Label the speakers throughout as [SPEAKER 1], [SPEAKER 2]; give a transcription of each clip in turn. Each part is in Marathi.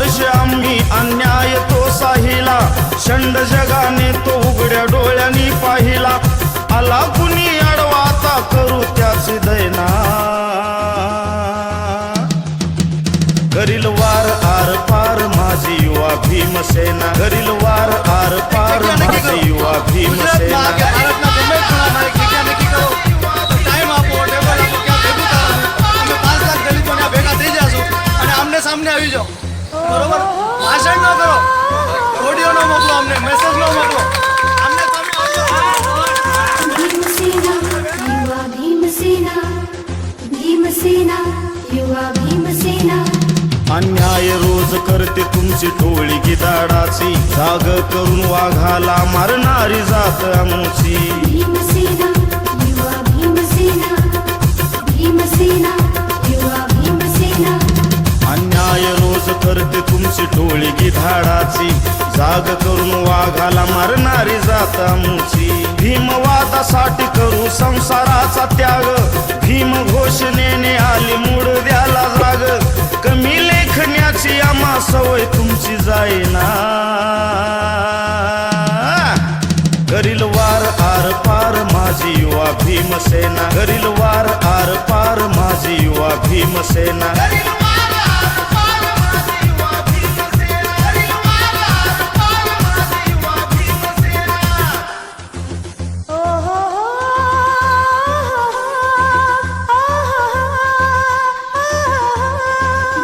[SPEAKER 1] वर्ष आम्ही अन्याय तो साहिला, शंड जगाने तो उघड्या डोळ्यांनी पाहिला. आला कुणी अडवा आता करू त्याची दैना, करील वार आर पार माझी युवा भीमसेना, करील वार आर पार माझी युवा भीमसेना.
[SPEAKER 2] सामने આવી જાઓ, બરોબર? ભાષણ ન કરો, ઓડિયો ન મોકલો, અમને મેસેજ ન મોકલો, અમને સામે આવજો.
[SPEAKER 3] भीमसेना युवा भीमसेना, भीमसेना युवा भीमसेना.
[SPEAKER 1] अन्याय रोज करते तुमची टोळी गिधाडाची, जाग करून वाघाला मारणारी जात आमची.
[SPEAKER 3] भीमसेना युवा भीमसेना, भीमसेना युवा भीमसेना.
[SPEAKER 1] अन्याय रोज करते तुमची टोळी गिधाडाची, जाग करून वाघाला मारणारी जात आमची. भीमवादासाठी करू संसाराचा त्याग, भीम घोषणेने आली मूड द्याला जाग. कमी लेखण्याची आम्हा सवय तुमची जाईना, करील वार आर पार माझी युवा भीमसेना, करील वार आर पार माझी युवा भीमसेना.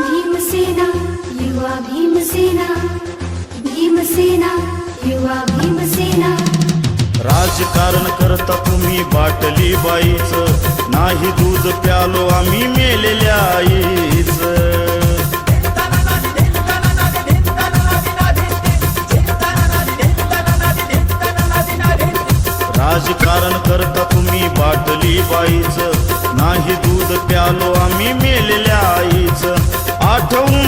[SPEAKER 3] भीमसेना युवा भीमसेना, भीमसेना युवा भीमसेना.
[SPEAKER 1] राजकारण करता तुम्ही बाटली बाईच, नाही दूध प्यालो आम्ही मेलेल्या आईच. राजकारण करता तुम्ही बाटली बाईच, नाही दूध प्यालो आम्ही मेलेल्या आईच. आठवून